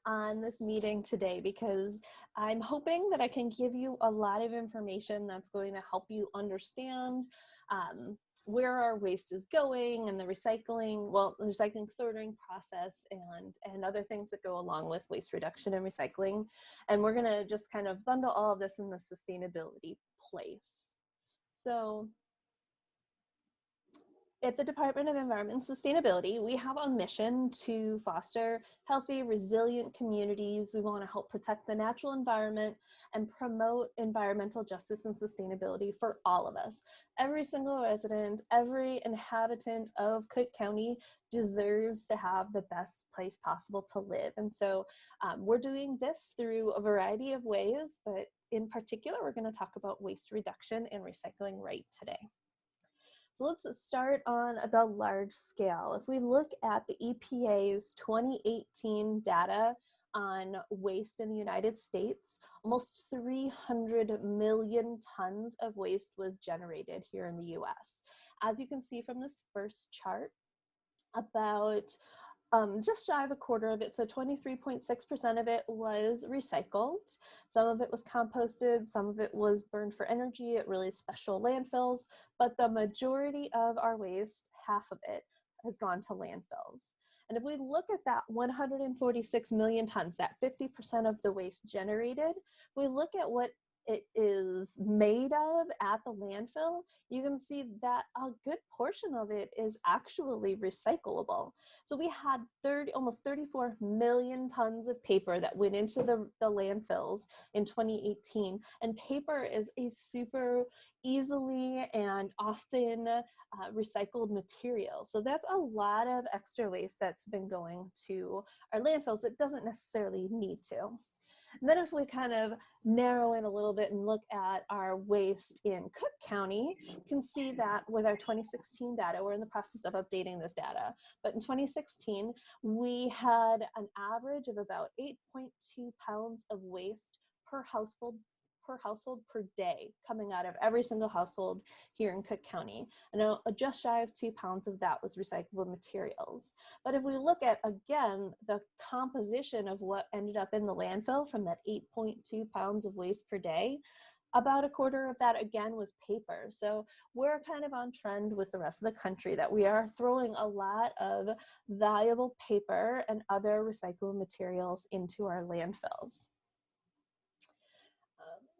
on this meeting today because I'm hoping that I can give you a lot of information that's going to help you understand where our waste is going and the recycling sorting process and other things that go along with waste reduction and recycling. And we're gonna just kind of bundle all of this in the sustainability place. So at the Department of Environment and Sustainability, we have a mission to foster healthy, resilient communities. We want to help protect the natural environment and promote environmental justice and sustainability for all of us. Every single resident, every inhabitant of Cook County deserves to have the best place possible to live. And so we're doing this through a variety of ways, but in particular, we're going to talk about waste reduction and recycling right today. So let's start on the large scale. If we look at the EPA's 2018 data on waste in the United States, almost 300 million tons of waste was generated here in the US. As you can see from this first chart, about just shy of a quarter of it, so 23.6% of it was recycled. Some of it was composted, some of it was burned for energy at really special landfills, but the majority of our waste, half of it, has gone to landfills. And if we look at that 146 million tons, that 50% of the waste generated, we look at what it is made of at the landfill, you can see that a good portion of it is actually recyclable. So we had almost 34 million tons of paper that went into the landfills in 2018. And paper is a super easily and often recycled material. So that's a lot of extra waste that's been going to our landfills that doesn't necessarily need to. And then if we kind of narrow in a little bit and look at our waste in Cook County, you can see that with our 2016 data, we're in the process of updating this data, but in 2016, we had an average of about 8.2 pounds of waste per household per day coming out of every single household here in Cook County. And just shy of 2 pounds of that was recyclable materials. But if we look at, again, the composition of what ended up in the landfill from that 8.2 pounds of waste per day, about a quarter of that, again, was paper. So we're kind of on trend with the rest of the country that we are throwing a lot of valuable paper and other recyclable materials into our landfills.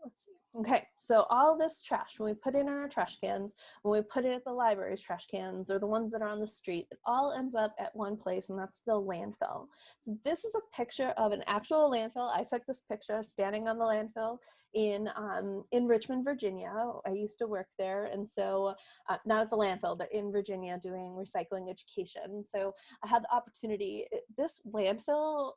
Let's see. Okay, so all this trash, when we put it in our trash cans, when we put it at the library's trash cans or the ones that are on the street, it all ends up at one place, and that's the landfill. So this is a picture of an actual landfill. I took this picture standing on the landfill in Richmond, Virginia. I used to work there, and so not at the landfill, but in Virginia doing recycling education. So I had the opportunity. This landfill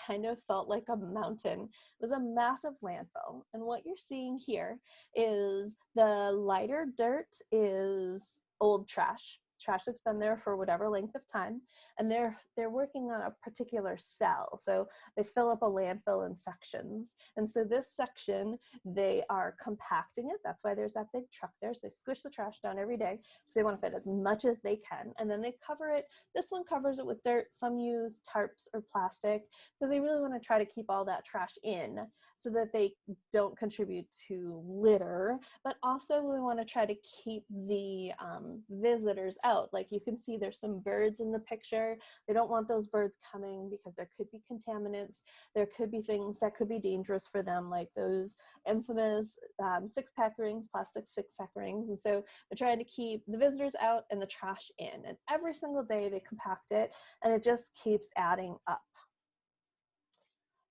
kind of felt like a mountain. It was a massive landfill. And what you're seeing here is the lighter dirt is old trash that's been there for whatever length of time. And they're working on a particular cell. So they fill up a landfill in sections. And so this section, they are compacting it. That's why there's that big truck there. So they squish the trash down every day because they want to fit as much as they can. And then they cover it. This one covers it with dirt. Some use tarps or plastic because they really want to try to keep all that trash in so that they don't contribute to litter, but also we want to try to keep the visitors out. Like you can see there's some birds in the picture. They don't want those birds coming because there could be contaminants. There could be things that could be dangerous for them, like those infamous six-pack rings, plastic six-pack rings. And so they're trying to keep the visitors out and the trash in. And every single day they compact it, and it just keeps adding up.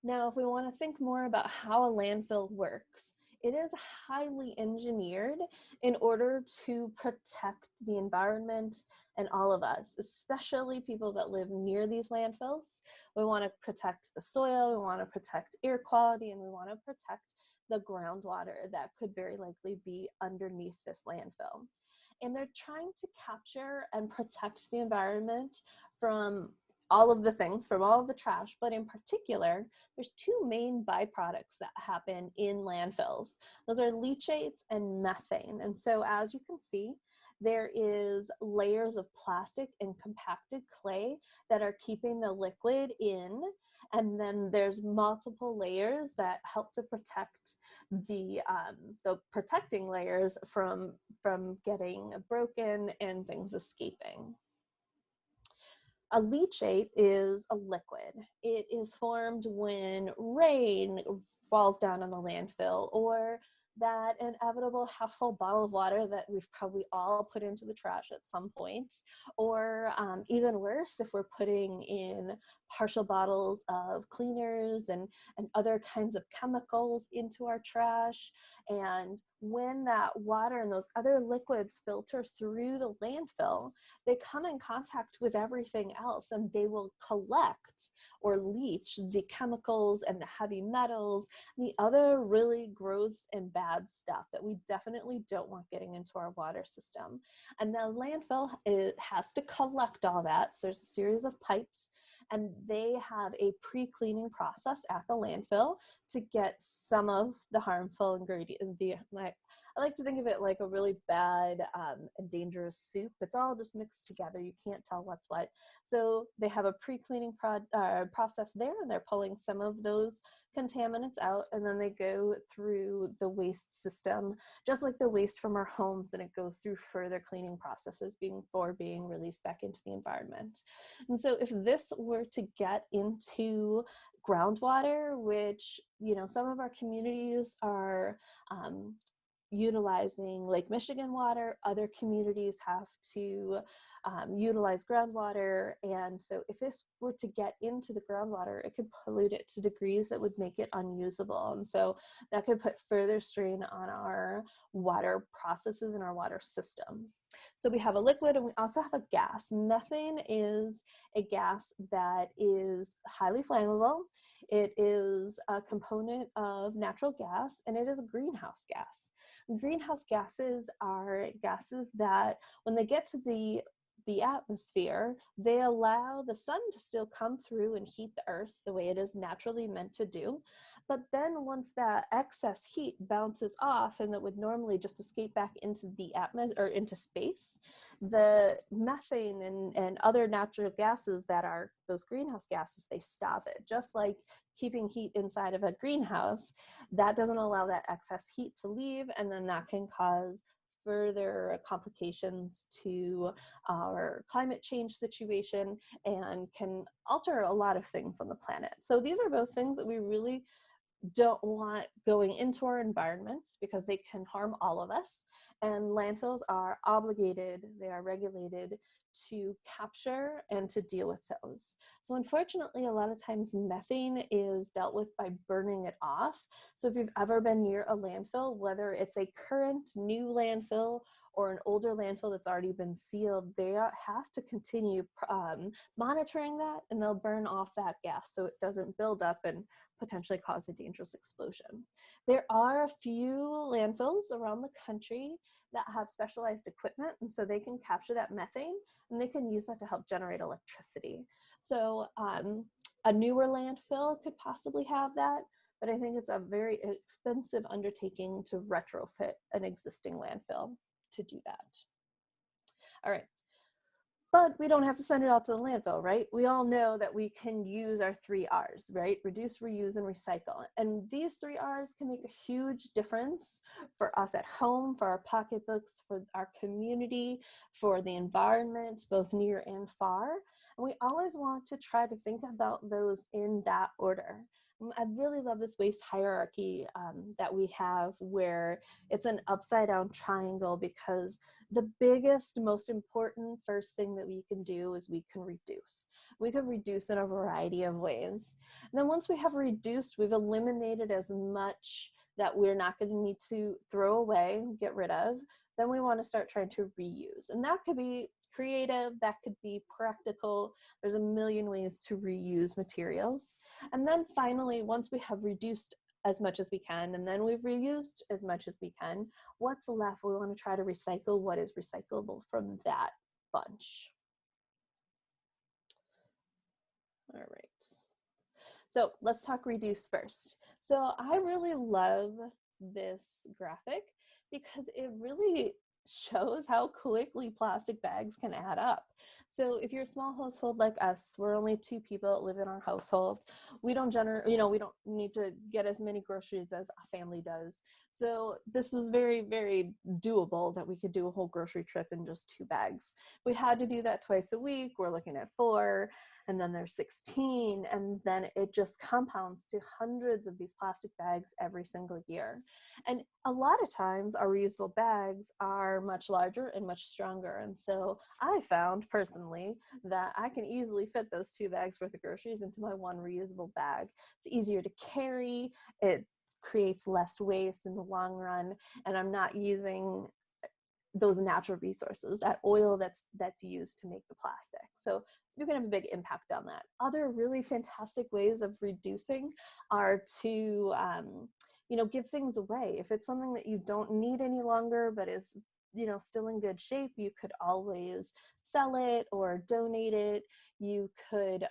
Now, if we want to think more about how a landfill works, it is highly engineered in order to protect the environment and all of us, especially people that live near these landfills. We want to protect the soil, we want to protect air quality, and we want to protect the groundwater that could very likely be underneath this landfill. And they're trying to capture and protect the environment from all of the things, from all of the trash, but in particular, there's two main byproducts that happen in landfills. Those are leachate and methane. And so as you can see, there is layers of plastic and compacted clay that are keeping the liquid in. And then there's multiple layers that help to protect the protecting layers from getting broken and things escaping. A leachate is a liquid. It is formed when rain falls down on the landfill, or that inevitable half-full bottle of water that we've probably all put into the trash at some point, or even worse, if we're putting in partial bottles of cleaners and other kinds of chemicals into our trash. And when that water and those other liquids filter through the landfill, they come in contact with everything else, and they will collect or leach the chemicals and the heavy metals and the other really gross and bad stuff that we definitely don't want getting into our water system. And the landfill, it has to collect all that. So there's a series of pipes, and they have a pre-cleaning process at the landfill to get some of the harmful ingredients. I like to think of it like a really bad and dangerous soup. It's all just mixed together. You can't tell what's what. So they have a pre-cleaning process there, and they're pulling some of those contaminants out, and then they go through the waste system, just like the waste from our homes, and it goes through further cleaning processes before being released back into the environment. And so if this were to get into groundwater, which, you know, some of our communities are utilizing Lake Michigan water, other communities have to utilize groundwater. And so if this were to get into the groundwater, it could pollute it to degrees that would make it unusable. And so that could put further strain on our water processes and our water system. So we have a liquid, and we also have a gas. Methane is a gas that is highly flammable. It is a component of natural gas, and it is a greenhouse gas. Greenhouse gases are gases that, when they get to the atmosphere, they allow the sun to still come through and heat the earth the way it is naturally meant to do. But then once that excess heat bounces off, and that would normally just escape back into the atmosphere or into space, the methane and other natural gases that are those greenhouse gases, they stop it. Just like keeping heat inside of a greenhouse, that doesn't allow that excess heat to leave, and then that can cause further complications to our climate change situation and can alter a lot of things on the planet. So these are both things that we really don't want going into our environments, because they can harm all of us. And landfills are obligated, they are regulated to capture and to deal with those. So unfortunately, a lot of times methane is dealt with by burning it off. So if you've ever been near a landfill, whether it's a current new landfill or an older landfill that's already been sealed, they have to continue monitoring that, and they'll burn off that gas so it doesn't build up and potentially cause a dangerous explosion. There are a few landfills around the country that have specialized equipment, and so they can capture that methane and they can use that to help generate electricity. So a newer landfill could possibly have that, but I think it's a very expensive undertaking to retrofit an existing landfill to do that. All right. But we don't have to send it out to the landfill, right? We all know that we can use our 3 R's, right? Reduce, reuse, and recycle. And these 3 R's can make a huge difference for us at home, for our pocketbooks, for our community, for the environment, both near and far. And we always want to try to think about those in that order. I really love this waste hierarchy that we have, where it's an upside down triangle, because the biggest, most important first thing that we can do is we can reduce. We can reduce in a variety of ways. And then once we have reduced, we've eliminated as much that we're not going to need to throw away, get rid of. Then we want to start trying to reuse. And that could be creative, that could be practical. There's a million ways to reuse materials. And then finally, once we have reduced as much as we can, and then we've reused as much as we can, what's left? We want to try to recycle what is recyclable from that bunch. All right. So let's talk reduce first. So I really love this graphic because it really shows how quickly plastic bags can add up. So if you're a small household like us, we're only 2 people that live in our household. We don't we don't need to get as many groceries as a family does. So this is very, very doable that we could do a whole grocery trip in just 2 bags. We had to do that twice a week. We're looking at 4, and then there's 16, and then it just compounds to hundreds of these plastic bags every single year. And a lot of times our reusable bags are much larger and much stronger. And so I found personally that I can easily fit those 2 bags worth of groceries into my one reusable bag. It's easier to carry. It creates less waste in the long run. And I'm not using those natural resources, that oil that's used to make the plastic. So you can have a big impact on that. Other really fantastic ways of reducing are to give things away. If it's something that you don't need any longer but is still in good shape, you could always sell it or donate it. You could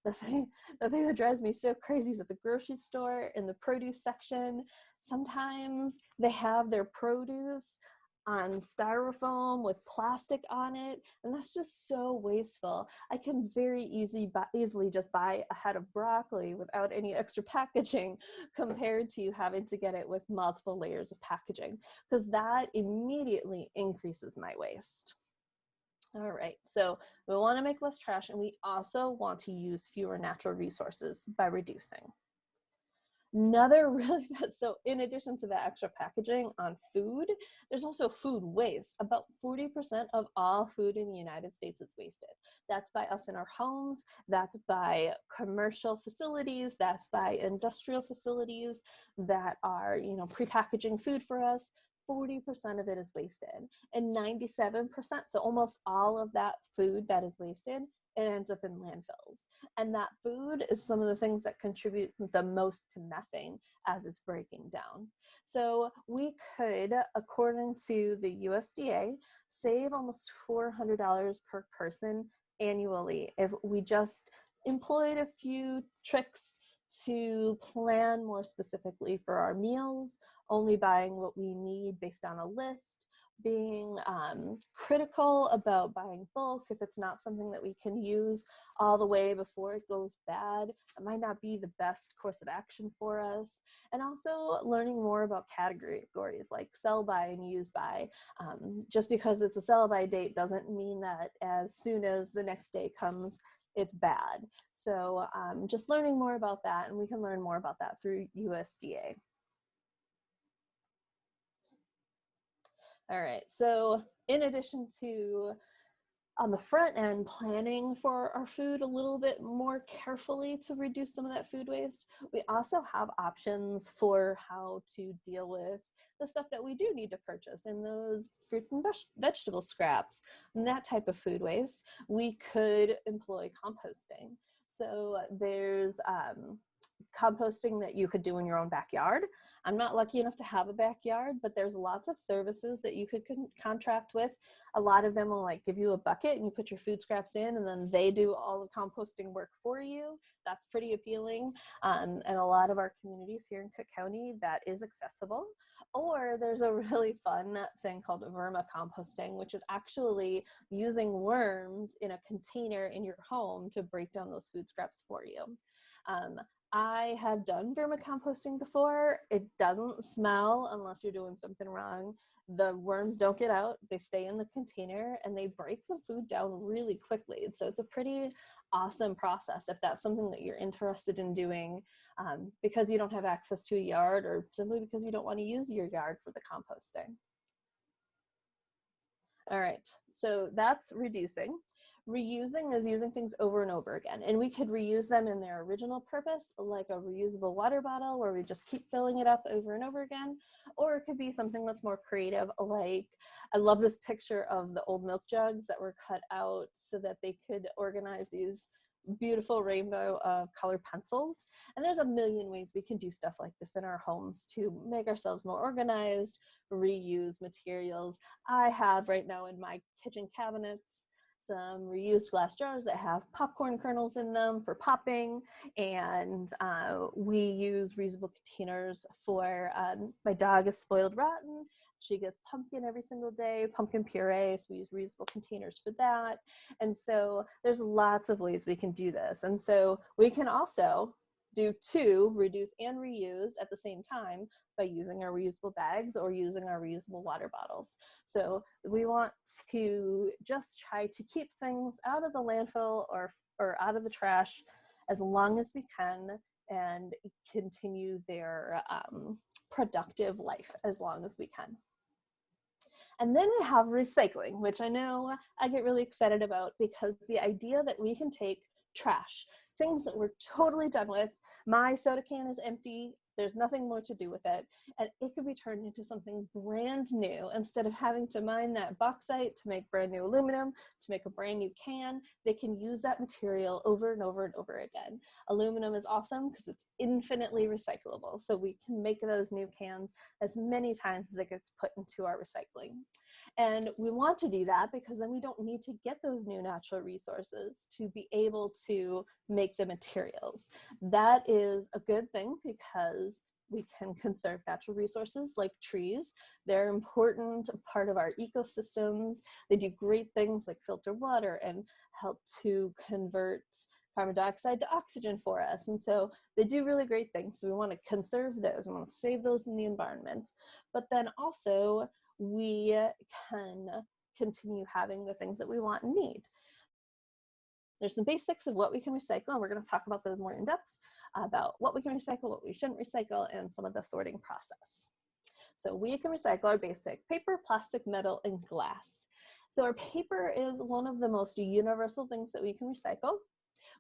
the thing that drives me so crazy is at the grocery store in the produce section, sometimes they have their produce on styrofoam with plastic on it, and that's just so wasteful. I can very easily just buy a head of broccoli without any extra packaging compared to having to get it with multiple layers of packaging, because that immediately increases my waste. All right, so we want to make less trash, and we also want to use fewer natural resources by reducing. Another really bad, so in addition to the extra packaging on food, there's also food waste. About 40% of all food in the United States is wasted. That's by us in our homes, that's by commercial facilities, that's by industrial facilities that are, prepackaging food for us. 40% of it is wasted, and 97%, so almost all of that food that is wasted, it ends up in landfills. And that food is some of the things that contribute the most to methane as it's breaking down. So we could, according to the USDA, save almost $400 per person annually if we just employed a few tricks to plan more specifically for our meals, only buying what we need based on a list, being critical about buying bulk if it's not something that we can use all the way before it goes bad. It might not be the best course of action for us. And also learning more about categories like sell by and use by. Just because it's a sell by date doesn't mean that as soon as the next day comes, it's bad. So just learning more about that, and we can learn more about that through USDA. All right, so in addition to on the front end planning for our food a little bit more carefully to reduce some of that food waste, we also have options for how to deal with the stuff that we do need to purchase and those fruits and vegetable scraps and that type of food waste. We could employ composting. So there's composting that you could do in your own backyard. I'm not lucky enough to have a backyard, but there's lots of services that you could contract with. A lot of them will give you a bucket and you put your food scraps in, and then they do all the composting work for you. That's pretty appealing. And a lot of our communities here in Cook County, that is accessible. Or there's a really fun thing called Verma Composting, which is actually using worms in a container in your home to break down those food scraps for you. I have done Verma composting before. It doesn't smell unless you're doing something wrong. The worms don't get out, they stay in the container, and they break the food down really quickly. So it's a pretty awesome process if that's something that you're interested in doing because you don't have access to a yard, or simply because you don't want to use your yard for the composting. All right, so that's reducing. Reusing is using things over and over again, and we could reuse them in their original purpose, like a reusable water bottle where we just keep filling it up over and over again, or it could be something that's more creative, like I love this picture of the old milk jugs that were cut out so that they could organize these beautiful rainbow of colored pencils. And there's a million ways we can do stuff like this in our homes to make ourselves more organized, reuse materials. I have right now in my kitchen cabinets some reused glass jars that have popcorn kernels in them for popping, and we use reusable containers for my dog is spoiled rotten. She gets pumpkin every single day, pumpkin puree, so we use reusable containers for that. And so there's lots of ways we can do this. And so we can also do two, reduce and reuse at the same time by using our reusable bags or using our reusable water bottles. So we want to just try to keep things out of the landfill or out of the trash as long as we can and continue their productive life as long as we can. And then we have recycling, which I know I get really excited about because the idea that we can take trash, things that we're totally done with, my soda can is empty, there's nothing more to do with it, and it could be turned into something brand new. Instead of having to mine that bauxite to make brand new aluminum, to make a brand new can, they can use that material over and over and over again. Aluminum is awesome because it's infinitely recyclable, so we can make those new cans as many times as it gets put into our recycling. And we want to do that because then we don't need to get those new natural resources to be able to make the materials. That is a good thing because we can conserve natural resources like trees. They're an important part of our ecosystems. They do great things like filter water and help to convert carbon dioxide to oxygen for us. And so they do really great things. So we want to conserve those. We want to save those in the environment. But then also we can continue having the things that we want and need. There's some basics of what we can recycle, and we're going to talk about those more in depth, about what we can recycle, what we shouldn't recycle, and some of the sorting process. So we can recycle our basic paper, plastic, metal, and glass. So our paper is one of the most universal things that we can recycle.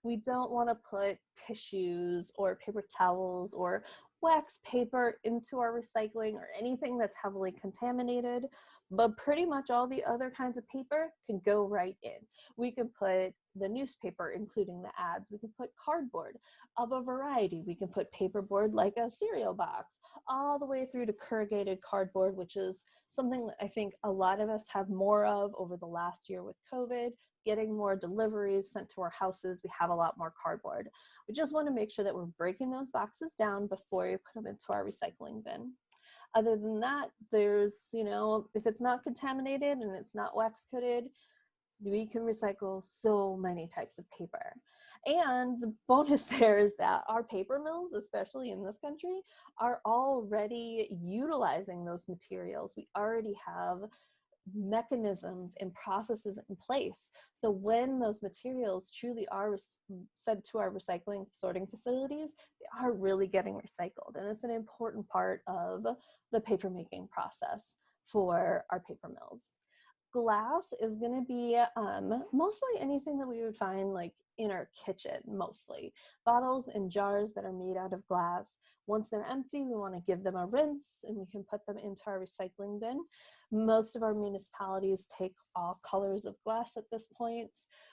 We don't want to put tissues or paper towels or wax paper into our recycling or anything that's heavily contaminated, but pretty much all the other kinds of paper can go right in. We can put the newspaper, including the ads. We can put cardboard of a variety. We can put paperboard like a cereal box, all the way through to corrugated cardboard, which is something that I think a lot of us have more of over the last year with COVID. Getting more deliveries sent to our houses, we have a lot more cardboard. We just want to make sure that we're breaking those boxes down before we put them into our recycling bin. Other than that, there's, if it's not contaminated and it's not wax coated, we can recycle so many types of paper. And the bonus there is that our paper mills, especially in this country, are already utilizing those materials. We already have mechanisms and processes in place. So when those materials truly are sent to our recycling sorting facilities, they are really getting recycled. And it's an important part of the paper making process for our paper mills. Glass is going to be mostly anything that we would find like in our kitchen, mostly. Bottles and jars that are made out of glass. Once they're empty, we want to give them a rinse and we can put them into our recycling bin. Most of our municipalities take all colors of glass at this point.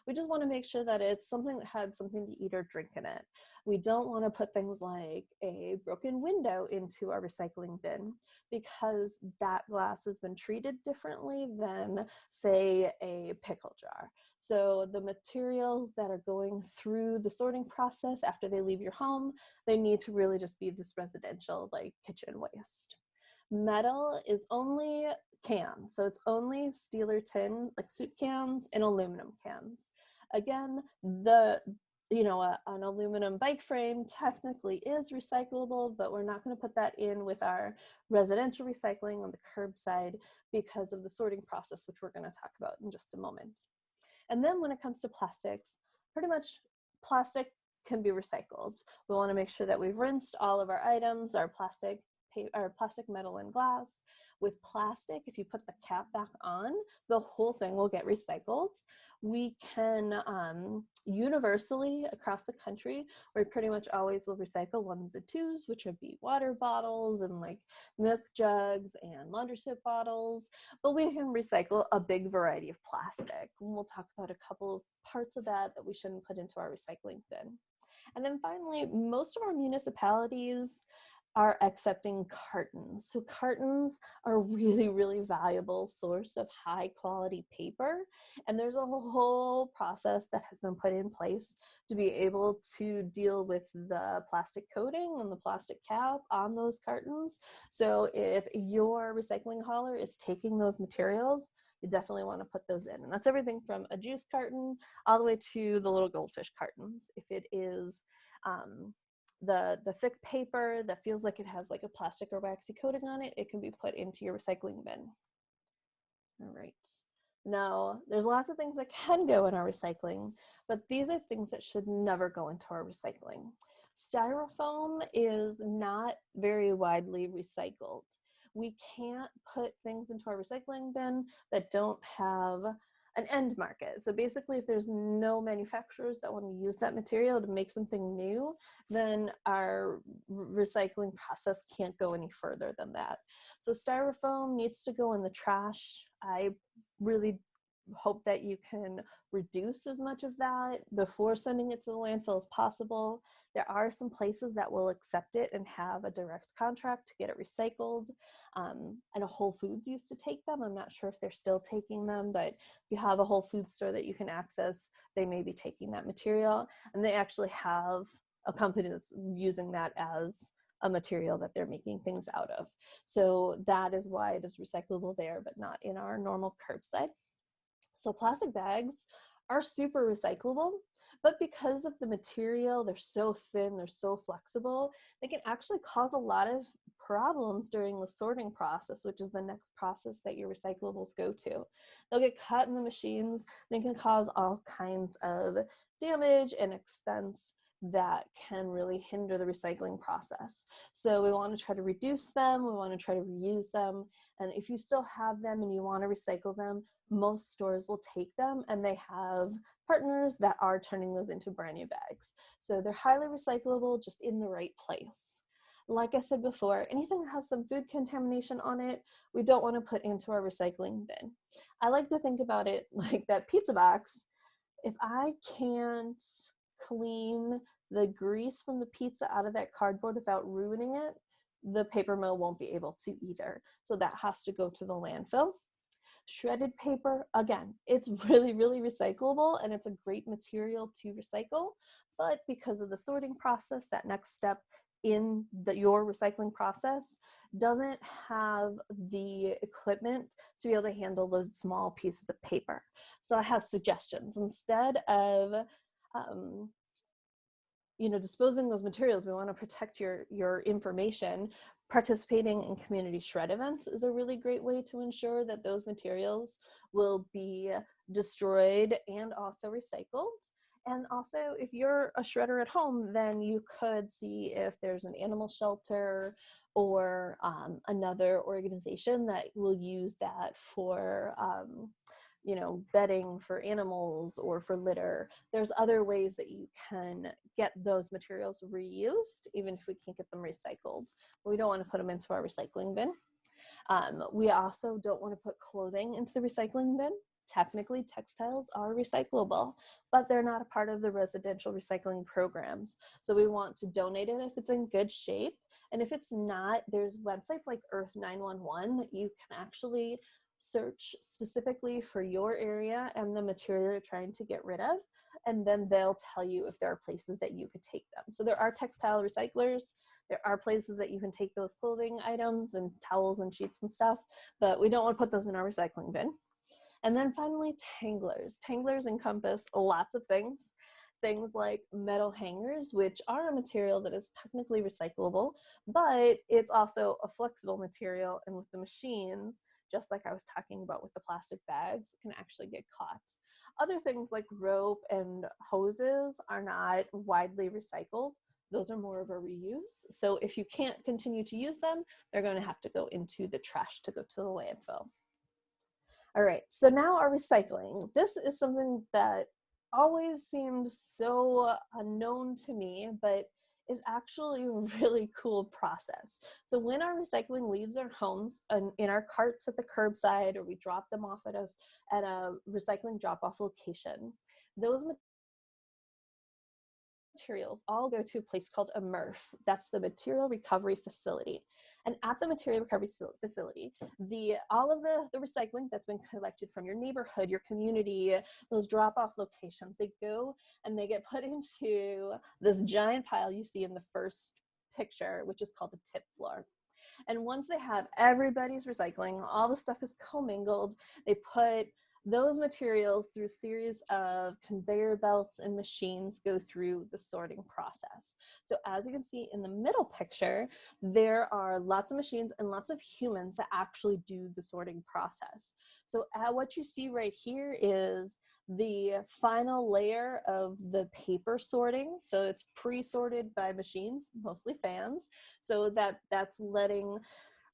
We just want to make sure that it's something that had something to eat or drink in it. We don't want to put things like a broken window into our recycling bin because that glass has been treated differently than, say, a pickle jar. So the materials that are going through the sorting process after they leave your home, they need to really just be this residential, like kitchen waste. Metal is only cans, so it's only steel or tin, like soup cans and aluminum cans. Again, an aluminum bike frame technically is recyclable, but we're not going to put that in with our residential recycling on the curbside because of the sorting process, which we're going to talk about in just a moment. And then when it comes to plastics, pretty much plastic can be recycled. We want to make sure that we've rinsed all of our items, our plastic, metal, and glass. With plastic, if you put the cap back on, the whole thing will get recycled. We can universally across the country, we pretty much always will recycle ones and twos, which would be water bottles and like milk jugs and laundry soap bottles, but we can recycle a big variety of plastic. And we'll talk about a couple of parts of that we shouldn't put into our recycling bin. And then finally, most of our municipalities are accepting cartons. So cartons are a really, really valuable source of high quality paper. And there's a whole process that has been put in place to be able to deal with the plastic coating and the plastic cap on those cartons. So if your recycling hauler is taking those materials, you definitely want to put those in. And that's everything from a juice carton all the way to the little goldfish cartons. If it is the thick paper that feels like it has like a plastic or waxy coating on it, it can be put into your recycling bin. All right. Now, there's lots of things that can go in our recycling, but these are things that should never go into our recycling. Styrofoam is not very widely recycled. We can't put things into our recycling bin that don't have an end market. So basically, if there's no manufacturers that want to use that material to make something new, then our recycling process can't go any further than that. So styrofoam needs to go in the trash. I really hope that you can reduce as much of that before sending it to the landfill as possible. There are some places that will accept it and have a direct contract to get it recycled. And a Whole Foods used to take them. I'm not sure if they're still taking them, but if you have a Whole Foods store that you can access, they may be taking that material. And they actually have a company that's using that as a material that they're making things out of. So that is why it is recyclable there, but not in our normal curbside. So plastic bags are super recyclable, but because of the material, they're so thin, they're so flexible, they can actually cause a lot of problems during the sorting process, which is the next process that your recyclables go to. They'll get cut in the machines, they can cause all kinds of damage and expense that can really hinder the recycling process. So we want to try to reduce them, we want to try to reuse them, and if you still have them and you want to recycle them, most stores will take them, and they have partners that are turning those into brand new bags. So they're highly recyclable, just in the right place. Like I said before, anything that has some food contamination on it, we don't want to put into our recycling bin. I like to think about it like that pizza box. If I can't clean the grease from the pizza out of that cardboard without ruining it, the paper mill won't be able to either. So that has to go to the landfill. Shredded paper, again, it's really, really recyclable and it's a great material to recycle, but because of the sorting process, that next step in your recycling process doesn't have the equipment to be able to handle those small pieces of paper. So I have suggestions. Instead of disposing those materials, we want to protect your information. Participating in community shred events is a really great way to ensure that those materials will be destroyed and also recycled. And also, if you're a shredder at home, then you could see if there's an animal shelter or another organization that will use that for bedding for animals or for litter. There's other ways that you can get those materials reused, even if we can't get them recycled. We don't want to put them into our recycling bin. We also don't want to put clothing into the recycling bin. Technically, textiles are recyclable, but they're not a part of the residential recycling programs. So we want to donate it if it's in good shape. And if it's not, there's websites like Earth 911 that you can actually search specifically for your area and the material you're trying to get rid of, and then they'll tell you if there are places that you could take them. So there are textile recyclers, there are places that you can take those clothing items and towels and sheets and stuff, but we don't want to put those in our recycling bin. And then finally, Tanglers. Tanglers encompass lots of things. Things like metal hangers, which are a material that is technically recyclable, but it's also a flexible material, and with the machines, just like I was talking about with the plastic bags, it can actually get caught. Other things like rope and hoses are not widely recycled. Those are more of a reuse. So if you can't continue to use them, they're going to have to go into the trash to go to the landfill. All right, so now our recycling. This is something that always seemed so unknown to me, but is actually a really cool process. So when our recycling leaves our homes and in our carts at the curbside, or we drop them off at a recycling drop-off location, those materials all go to a place called a MRF. That's the Material Recovery Facility. And at the Material Recovery Facility, all of the recycling that's been collected from your neighborhood, your community, those drop-off locations, they go and they get put into this giant pile you see in the first picture, which is called the tip floor. And once they have everybody's recycling, all the stuff is commingled, they put those materials through a series of conveyor belts and machines go through the sorting process. So as you can see in the middle picture, there are lots of machines and lots of humans that actually do the sorting process. So what you see right here is the final layer of the paper sorting. So it's pre-sorted by machines, mostly fans. So that's letting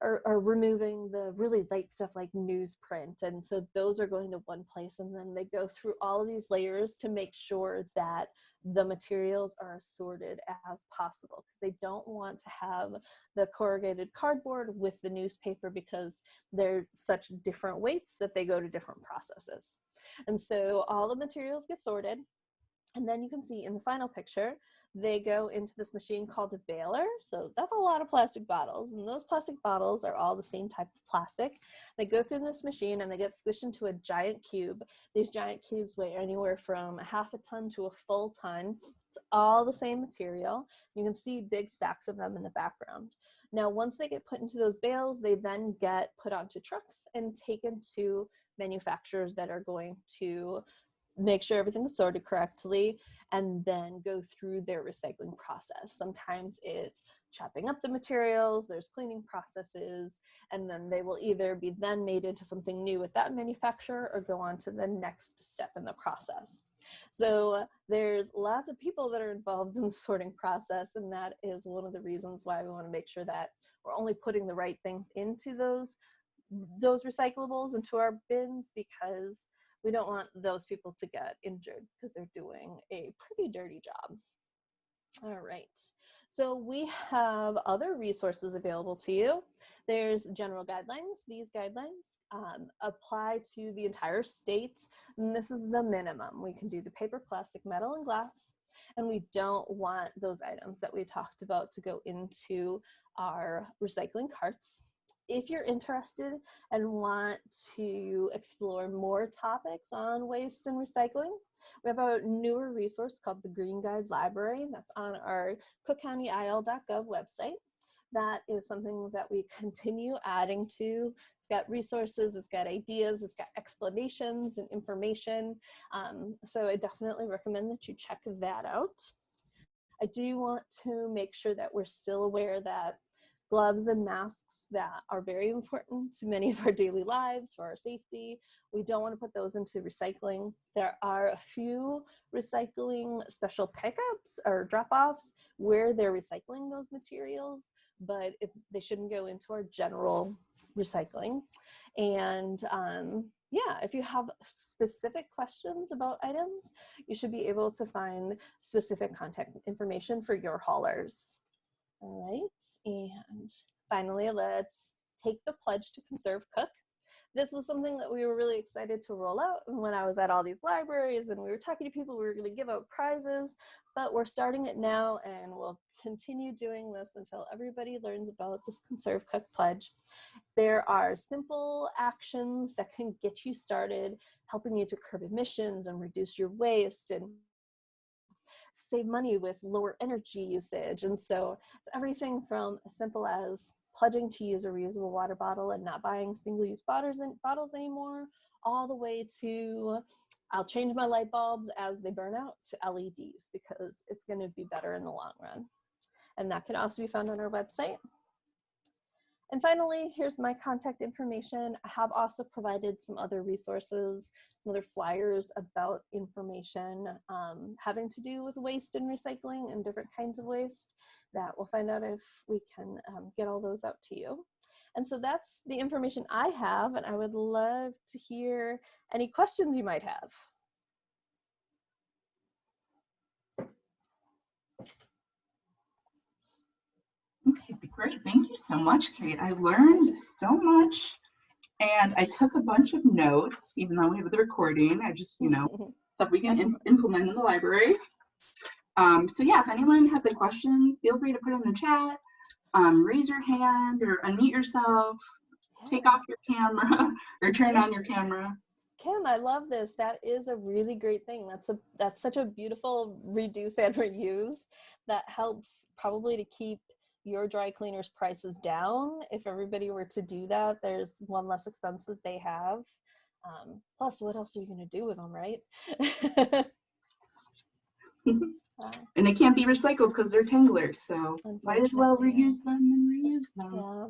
or removing the really light stuff like newsprint. And so those are going to one place, and then they go through all of these layers to make sure that the materials are as sorted as possible, because they don't want to have the corrugated cardboard with the newspaper because they're such different weights that they go to different processes. And so all the materials get sorted, and then you can see in the final picture, they go into this machine called a baler. So that's a lot of plastic bottles, and those plastic bottles are all the same type of plastic. They go through this machine and they get squished into a giant cube. These giant cubes weigh anywhere from 1/2 a ton to a full ton. It's all the same material. You can see big stacks of them in the background. Now, once they get put into those bales, they then get put onto trucks and taken to manufacturers that are going to make sure everything is sorted correctly, and then go through their recycling process. Sometimes it's chopping up the materials, there's cleaning processes, and then they will either be then made into something new with that manufacturer or go on to the next step in the process. So there's lots of people that are involved in the sorting process, and that is one of the reasons why we want to make sure that we're only putting the right things into those recyclables, into our bins, because we don't want those people to get injured because they're doing a pretty dirty job. All right, so we have other resources available to you. There's general guidelines. These guidelines apply to the entire state, and this is the minimum. We can do the paper, plastic, metal, and glass, and we don't want those items that we talked about to go into our recycling carts. If you're interested and want to explore more topics on waste and recycling, we have a newer resource called the Green Guide Library that's on our cookcountyil.gov website. That is something that we continue adding to. It's got resources, it's got ideas, it's got explanations and information. So I definitely recommend that you check that out. I do want to make sure that we're still aware that gloves and masks that are very important to many of our daily lives for our safety, we don't want to put those into recycling. There are a few recycling special pickups or drop-offs where they're recycling those materials, but they shouldn't go into our general recycling. And yeah, if you have specific questions about items, you should be able to find specific contact information for your haulers. All right, and finally, let's take the pledge to conserve, cook. This was something that we were really excited to roll out when I was at all these libraries and we were talking to people. We were going to give out prizes, but we're starting it now, and we'll continue doing this until everybody learns about this conserve, cook pledge. There are simple actions that can get you started, helping you to curb emissions and reduce your waste and save money with lower energy usage. And so it's everything from as simple as pledging to use a reusable water bottle and not buying single-use bottles anymore, all the way to I'll change my light bulbs as they burn out to LEDs because it's going to be better in the long run. And that can also be found on our website. And finally, here's my contact information. I have also provided some other resources, some other flyers about information having to do with waste and recycling and different kinds of waste that we'll find out if we can get all those out to you. And so that's the information I have, and I would love to hear any questions you might have. Okay, great. Thank you so much, Kate. I learned so much, and I took a bunch of notes, even though we have the recording. I just, stuff we can implement in the library. So yeah, if anyone has a question, feel free to put it in the chat, raise your hand or unmute yourself, take Yeah. off your camera or turn on your camera. Kim, I love this. That is a really great thing. That's such a beautiful reduce and reuse that helps probably to keep your dry cleaners prices down. If everybody were to do that, there's one less expense that they have. Plus, what else are you going to do with them, right? And they can't be recycled because they're Tanglers, so might as well Unfortunately, reuse them and reuse them. yeah.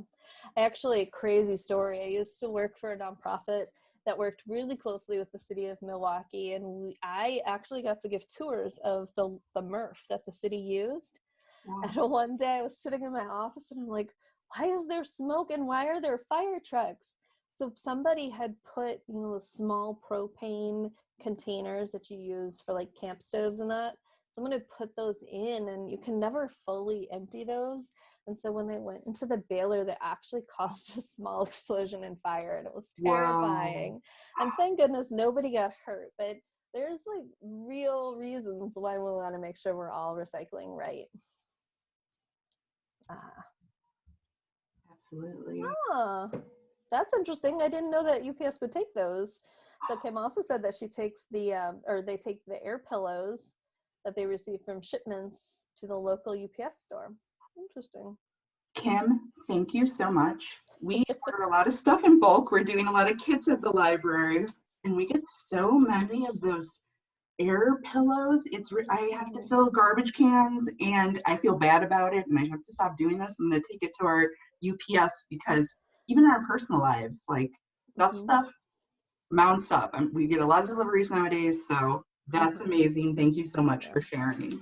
Actually, crazy story. I used to work for a nonprofit that worked really closely with the city of Milwaukee, and I actually got to give tours of the MRF that the city used. Wow. And one day I was sitting in my office and I'm like, why is there smoke and why are there fire trucks? So somebody had put, the small propane containers that you use for like camp stoves and that. Someone had put those in, and you can never fully empty those. And so when they went into the baler, they actually caused a small explosion and fire, and it was terrifying. Wow. And thank goodness nobody got hurt. But there's like real reasons why we want to make sure we're all recycling right. Absolutely. Oh, that's interesting. I didn't know that UPS would take those. So Kim also said that she takes they take the air pillows that they receive from shipments to the local UPS store. Interesting. Kim, thank you so much. We order a lot of stuff in bulk. We're doing a lot of kits at the library, and we get so many of those air pillows. I have to fill garbage cans, and I feel bad about it, and I have to stop doing this. I'm going to take it to our UPS because even in our personal lives, like that stuff mounts up. We get a lot of deliveries nowadays, so that's amazing. Thank you so much for sharing.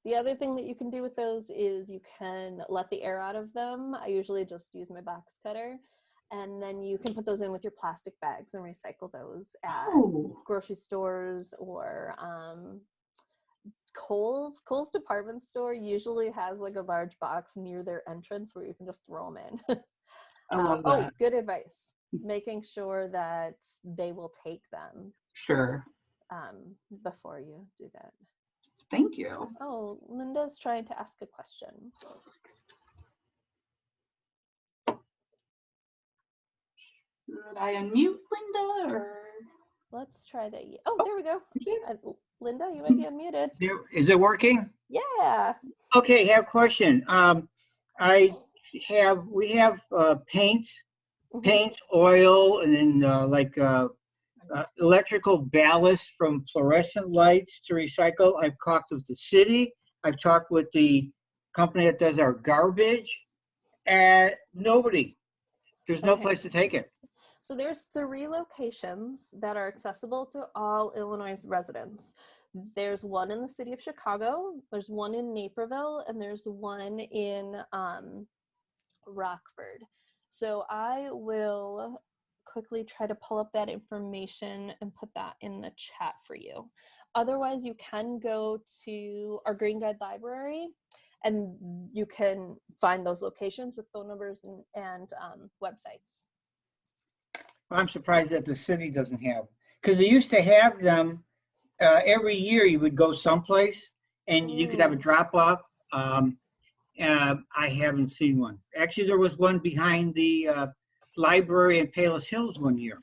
The other thing that you can do with those is you can let the air out of them. I usually just use my box cutter. And then you can put those in with your plastic bags and recycle those at grocery stores or Kohl's. Kohl's department store usually has like a large box near their entrance where you can just throw them in. Oh, good advice. Making sure that they will take them. Sure. Before you do that. Thank you. Oh, Linda's trying to ask a question. Should I unmute Linda or? Let's try that. Oh, there we go. Linda, you might be unmuted. Is it working? Yeah. Okay, I have a question. We have paint, oil, and then electrical ballast from fluorescent lights to recycle. I've talked with the city. I've talked with the company that does our garbage, and there's no place to take it. So there's 3 locations that are accessible to all Illinois residents. There's one in the city of Chicago, there's one in Naperville, and there's one in Rockford. So I will quickly try to pull up that information and put that in the chat for you. Otherwise, you can go to our Green Guide library and you can find those locations with phone numbers and websites. I'm surprised that the city doesn't have, because they used to have them every year. You would go someplace and you could have a drop off. I haven't seen one. Actually, there was one behind the library in Palos Hills one year.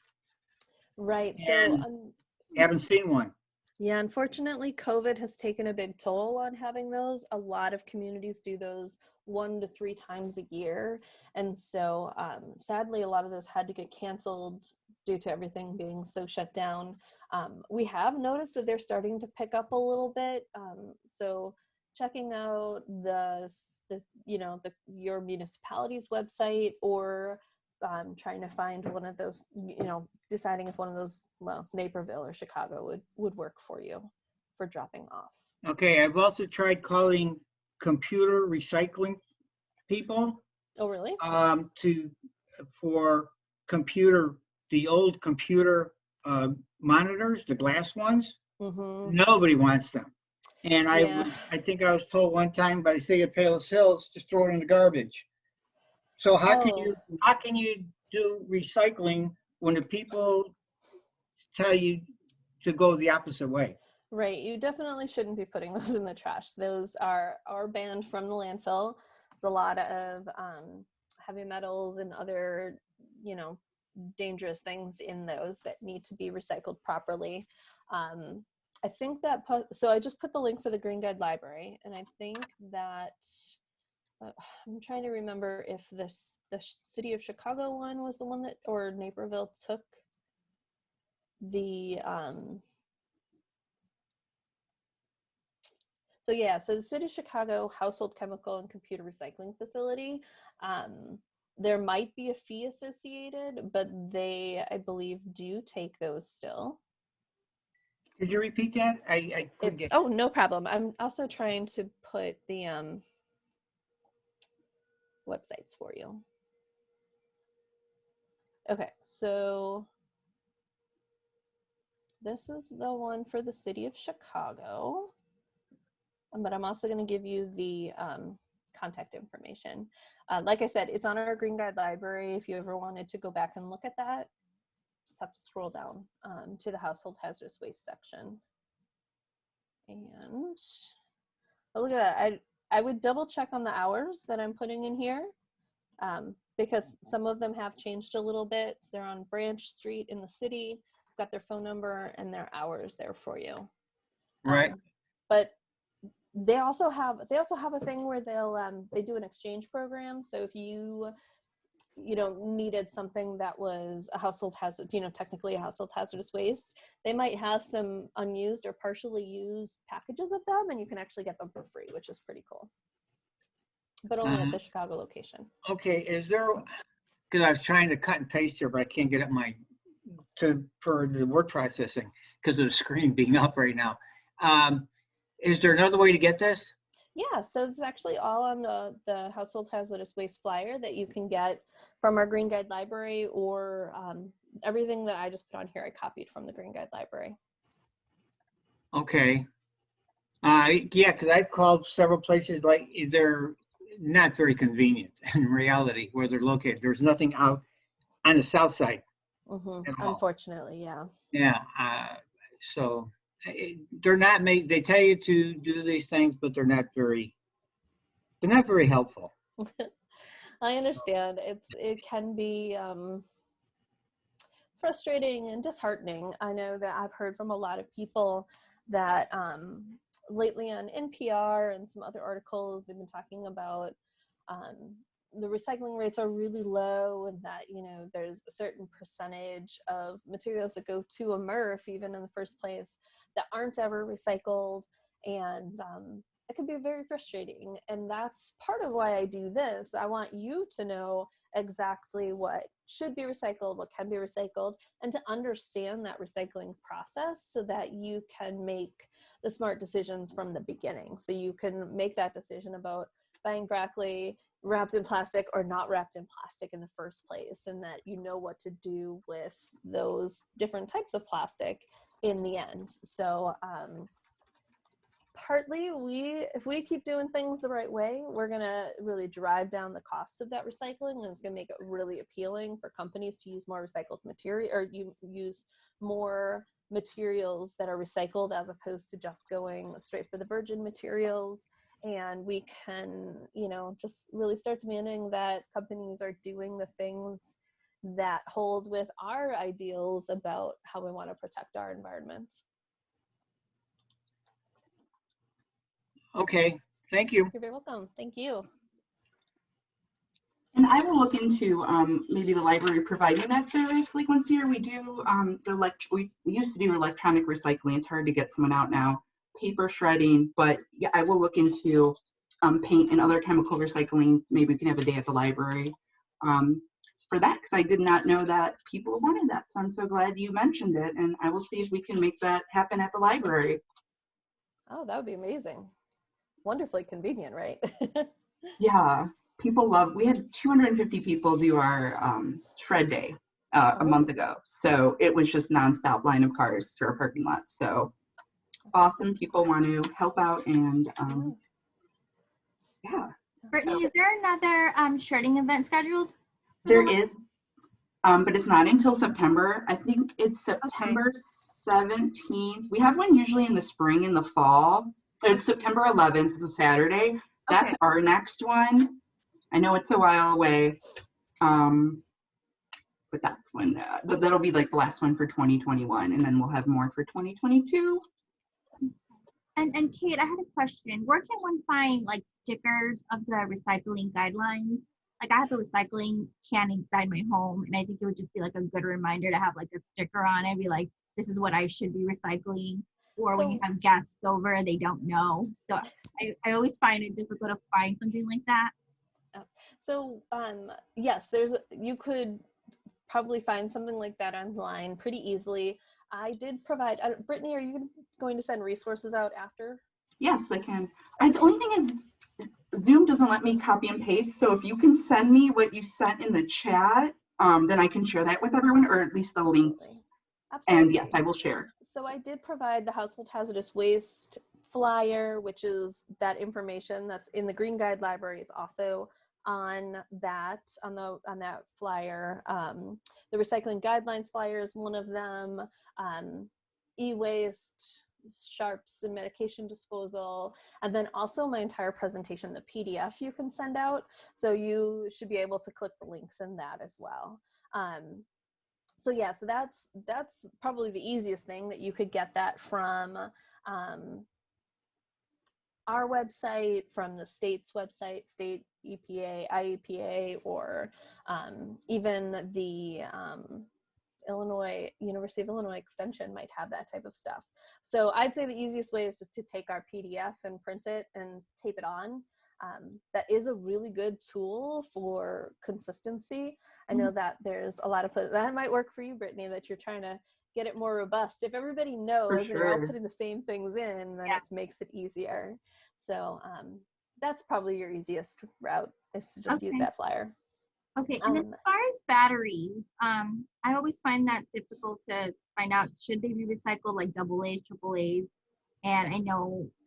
Right. And so haven't seen one. Yeah, unfortunately, COVID has taken a big toll on having those. A lot of communities do those 1 to 3 times a year. And so sadly, a lot of those had to get canceled due to everything being so shut down. We have noticed that they're starting to pick up a little bit. So checking out your municipality's website, or trying to find one of those, deciding if one of those, Naperville or Chicago would work for you for dropping off. Okay, I've also tried calling computer recycling people. Oh, really? For the old computer monitors, the glass ones. Nobody wants them. And I think I was told one time by the city of Palos Hills, just throw it in the garbage. So how can you do recycling when the people tell you to go the opposite way? Right, you definitely shouldn't be putting those in the trash. Those are banned from the landfill. There's a lot of heavy metals and other, you know, dangerous things in those that need to be recycled properly. I think that, so I just put the link for the Green Guide Library, and I think that, I'm trying to remember if the City of Chicago one was the one that, or Naperville took the, so yeah, so the City of Chicago Household Chemical and Computer Recycling Facility, there might be a fee associated, but they, I believe, do take those still. Could you repeat that? I couldn't get. Oh, no problem. I'm also trying to put the websites for you. Okay, so this is the one for the City of Chicago, but I'm also going to give you the contact information. Like I said, it's on our Green Guide Library. If you ever wanted to go back and look at that, just have to scroll down to the household hazardous waste section. And oh, look at that. I would double check on the hours that I'm putting in here, because some of them have changed a little bit. So they're on Branch Street in the city, got their phone number and their hours there for you. Right. But they also have a thing where they do an exchange program. So if you needed something that was a household hazard, technically a household hazardous waste, they might have some unused or partially used packages of them, and you can actually get them for free, which is pretty cool. But only at the Chicago location. Okay, is there, because I was trying to cut and paste here, but I can't get it for the word processing because of the screen being up right now. Is there another way to get this? Yeah, so it's actually all on the household hazardous waste flyer that you can get from our Green Guide Library, or everything that I just put on here I copied from the Green Guide Library. Okay. Yeah, because I've called several places, like they're not very convenient in reality where they're located. There's nothing out on the south side. Unfortunately, yeah. Yeah, so they're not they tell you to do these things, but they're not very helpful. I understand. It can be frustrating and disheartening. I know that I've heard from a lot of people that lately on NPR and some other articles, they've been talking about the recycling rates are really low, and that there's a certain percentage of materials that go to a MRF even in the first place that aren't ever recycled, and it can be very frustrating. And that's part of why I do this. I want you to know exactly what should be recycled, what can be recycled, and to understand that recycling process so that you can make the smart decisions from the beginning. So you can make that decision about buying broccoli wrapped in plastic or not wrapped in plastic in the first place, and that you know what to do with those different types of plastic in the end. So partly if we keep doing things the right way, we're going to really drive down the costs of that recycling, and it's going to make it really appealing for companies to use more recycled material, or use more materials that are recycled as opposed to just going straight for the virgin materials. And we can, just really start demanding that companies are doing the things that hold with our ideals about how we want to protect our environment. Okay, thank you. You're very welcome. Thank you. And I will look into maybe the library providing that service. Like once a year we do, we used to do electronic recycling. It's hard to get someone out now. Paper shredding, but yeah, I will look into paint and other chemical recycling. Maybe we can have a day at the library for that, because I did not know that people wanted that. So I'm so glad you mentioned it, and I will see if we can make that happen at the library. Oh, that would be amazing. Wonderfully convenient, right? Yeah, people love. We had 250 people do our shred day a month ago, so it was just nonstop line of cars through our parking lot. So awesome, people want to help out, and yeah. Brittany, is there another shredding event scheduled? There is, but it's not until September. I think it's September 17th. We have one usually in the spring and the fall. So it's September 11th. It's a Saturday. That's our next one. I know it's a while away. But that's when that'll be like the last one for 2021, and then we'll have more for 2022. And Kate, I had a question. Where can one find like stickers of the recycling guidelines? Like I have a recycling can inside my home, and I think it would just be like a good reminder to have like a sticker on it, be like, this is what I should be recycling. Or when you have guests over, they don't know. So I always find it difficult to find something like that. So yes, you could probably find something like that online pretty easily. I did provide, Brittany, are you going to send resources out after? Yes, I can. The only thing is Zoom doesn't let me copy and paste. So if you can send me what you sent in the chat, then I can share that with everyone, or at least the links. Absolutely. And yes, I will share. So I did provide the household hazardous waste flyer, which is that information that's in the Green Guide library. It's also on that flyer. The recycling guidelines flyer is one of them. E-waste, sharps and medication disposal, and then also my entire presentation, the PDF you can send out. So you should be able to click the links in that as well. So yeah, so that's probably the easiest thing, that you could get that from our website, from the state's website, state EPA, IEPA, or even the University of Illinois Extension might have that type of stuff. So I'd say the easiest way is just to take our PDF and print it and tape it on. That is a really good tool for consistency. I know that there's a lot of places that might work for you, Brittany, that you're trying to get it more robust. If everybody knows and you're all putting the same things in, then it makes it easier. So that's probably your easiest route, is to just use that flyer. Okay, and as far as batteries, I always find that difficult to find out, should they be recycled, like AA's, AAA's? And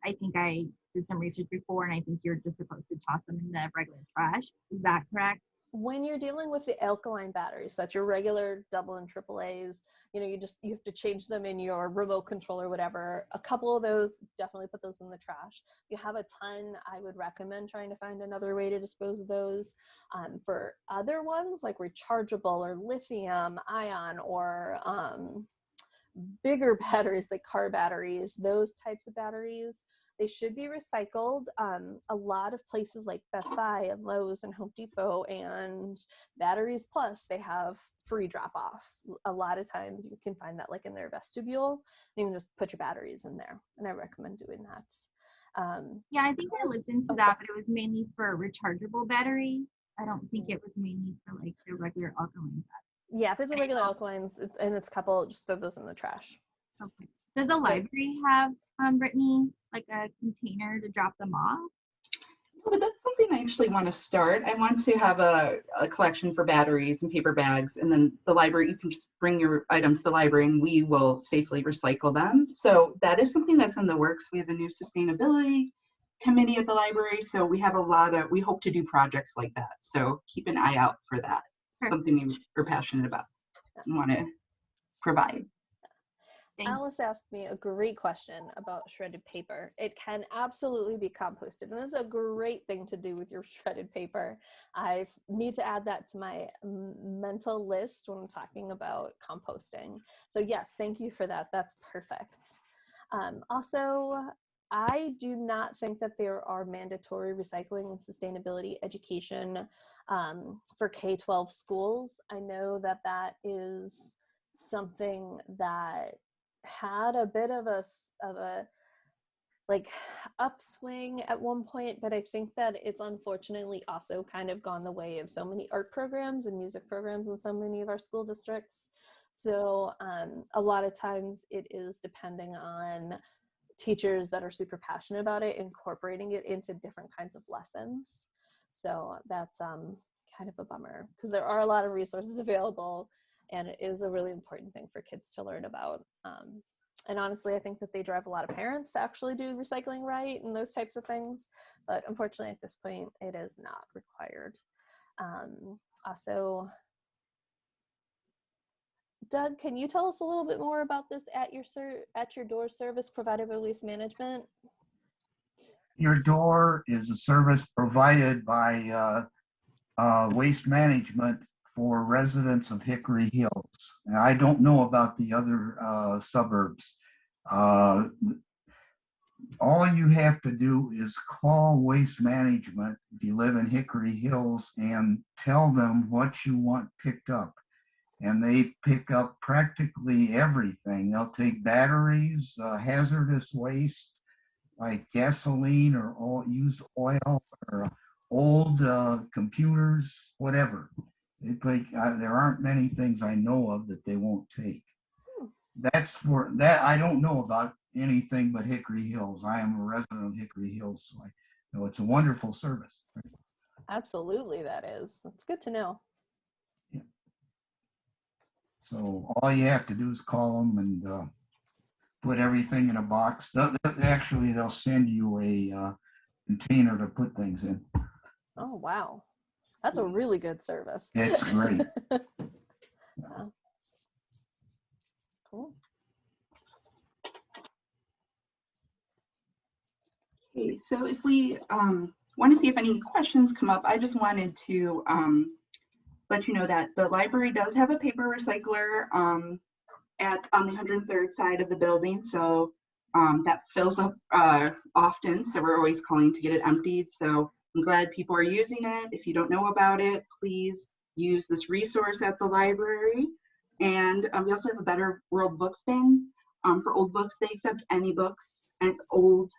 I think I did some research before, and I think you're just supposed to toss them in the regular trash. Is that correct? When you're dealing with the alkaline batteries, that's your regular AA and AAA's, you have to change them in your remote control or whatever. A couple of those, definitely put those in the trash. If you have a ton, I would recommend trying to find another way to dispose of those. For other ones, like rechargeable or lithium ion, or bigger batteries like car batteries, those types of batteries, they should be recycled. A lot of places like Best Buy and Lowe's and Home Depot and Batteries Plus, they have free drop off. A lot of times you can find that like in their vestibule. You can just put your batteries in there, and I recommend doing that. Yeah, I think I looked into that, but it was mainly for rechargeable battery. I don't think it was mainly for like the regular alkaline battery. Yeah, if it's a regular alkalines and it's a couple, just throw those in the trash. Okay. Does the library have, Brittany, like a container to drop them off? But that's something I actually want to start. I want to have a collection for batteries and paper bags, and then the library, you can just bring your items to the library and we will safely recycle them. So that is something that's in the works. We have a new sustainability committee at the library, so we have we hope to do projects like that. So keep an eye out for that. Something we're passionate about and want to provide. Alice asked me a great question about shredded paper. It can absolutely be composted, and this is a great thing to do with your shredded paper. I need to add that to my mental list when I'm talking about composting. So yes, thank you for that. That's perfect. Also, I do not think that there are mandatory recycling and sustainability education for K-12 schools. I know that that is something that had a bit of a like upswing at one point, but I think that it's unfortunately also kind of gone the way of so many art programs and music programs in so many of our school districts. So a lot of times it is depending on teachers that are super passionate about it, incorporating it into different kinds of lessons. So that's kind of a bummer, because there are a lot of resources available, and it is a really important thing for kids to learn about. And honestly, I think that they drive a lot of parents to actually do recycling right and those types of things. But unfortunately, at this point, it is not required. Also, Doug, can you tell us a little bit more about this at your door service provided by Waste Management? Your door is a service provided by Waste Management for residents of Hickory Hills. And I don't know about the other suburbs. All you have to do is call Waste Management if you live in Hickory Hills and tell them what you want picked up. And they pick up practically everything. They'll take batteries, hazardous waste like gasoline or used oil or old computers, whatever. They take, there aren't many things I know of that they won't take. That's for that. I don't know about anything but Hickory Hills. I am a resident of Hickory Hills, so I know it's a wonderful service. Absolutely, that is. That's good to know. Yeah. So all you have to do is call them and put everything in a box. Actually, they'll send you a container to put things in. Oh, wow. That's a really good service. It's great. Yeah. Cool. Okay, so if we want to see if any questions come up, I just wanted to let you know that the library does have a paper recycler on the 103rd side of the building. So that fills up often. So we're always calling to get it emptied. So I'm glad people are using it. If you don't know about it, please use this resource at the library. And we also have a Better World Books bin for old books. They accept any books and old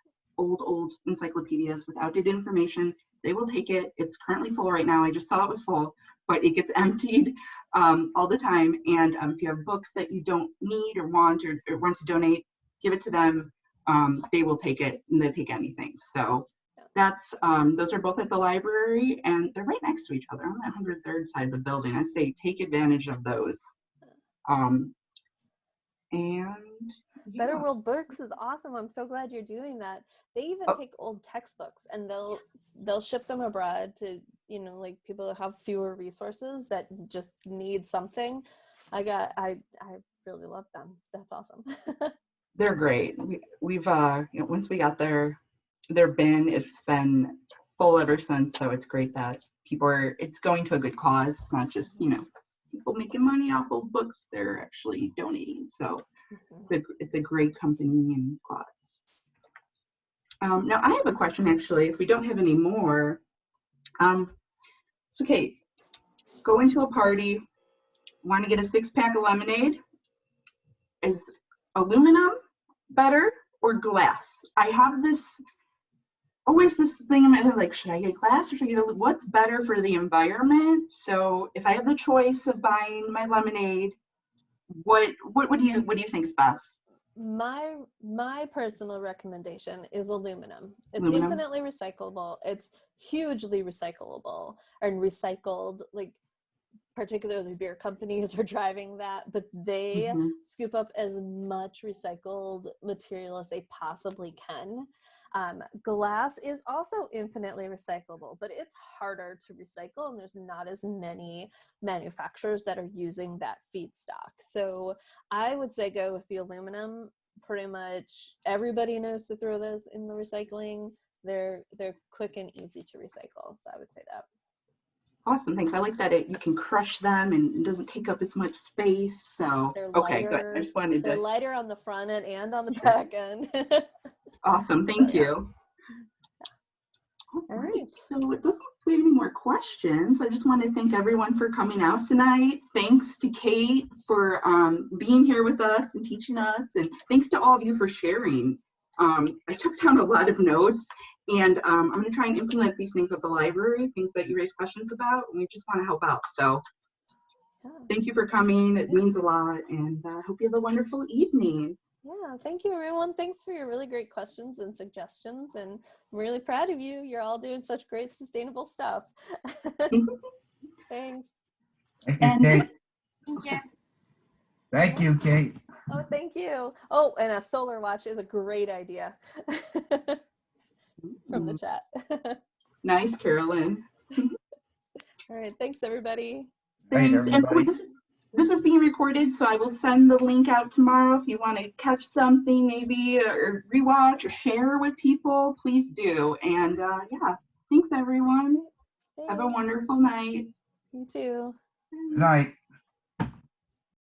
encyclopedias with outdated information. They will take it. It's currently full right now. I just saw it was full, but it gets emptied all the time. And if you have books that you don't need or want or want to donate, give it to them. They will take it, and they take anything. So that's those are both at the library, and they're right next to each other on that 103rd side of the building. I say take advantage of those. And yeah. Better World Books is awesome. I'm so glad you're doing that. They even take old textbooks and they'll ship them abroad to, you know, like people that have fewer resources that just need something. I really love them. That's awesome. They're great. We've once we got their bin, it's been full ever since. So it's great that it's going to a good cause. It's not just, you know, people making money off old books. They're actually donating. So it's a great company and cause. Now I have a question actually, if we don't have any more. So Kate, go into a party, want to get a 6-pack of lemonade. Is aluminum better or glass? I have always this thing in my head, like, should I get glass or should I get what's better for the environment? So if I have the choice of buying my lemonade, what do you think is best? My personal recommendation is aluminum. It's Aluminum. infinitely recyclable. It's hugely recyclable and recycled, like particularly beer companies are driving that, but they scoop up as much recycled material as they possibly can. Glass is also infinitely recyclable, but it's harder to recycle and there's not as many manufacturers that are using that feedstock. So I would say go with the aluminum. Pretty much everybody knows to throw those in the recycling. They're quick and easy to recycle. So I would say that. Awesome, thanks. I like that you can crush them and it doesn't take up as much space. So okay, good. I just wanted they're to. lighter on the front end and on the back end. Awesome, thank you. All right, so it doesn't look like we have any more questions. I just want to thank everyone for coming out tonight. Thanks to Kate for being here with us and teaching us, and thanks to all of you for sharing. I took down a lot of notes, and I'm going to try and implement these things at the library, things that you raised questions about, and we just want to help out. So thank you for coming. It means a lot, and I hope you have a wonderful evening. Yeah, thank you, everyone. Thanks for your really great questions and suggestions, and I'm really proud of you. You're all doing such great sustainable stuff. Thanks. Thank you, Kate. Thank you. Thank you, Kate. Oh, thank you. Oh, and a solar watch is a great idea. From the chat. Nice, Carolyn. All right, thanks, everybody. Thanks. Right, everybody. this is being recorded, so I will send the link out tomorrow. If you want to catch something, maybe, or rewatch or share with people, please do. And yeah, thanks everyone. Have a Thanks. wonderful night. You too. Good night.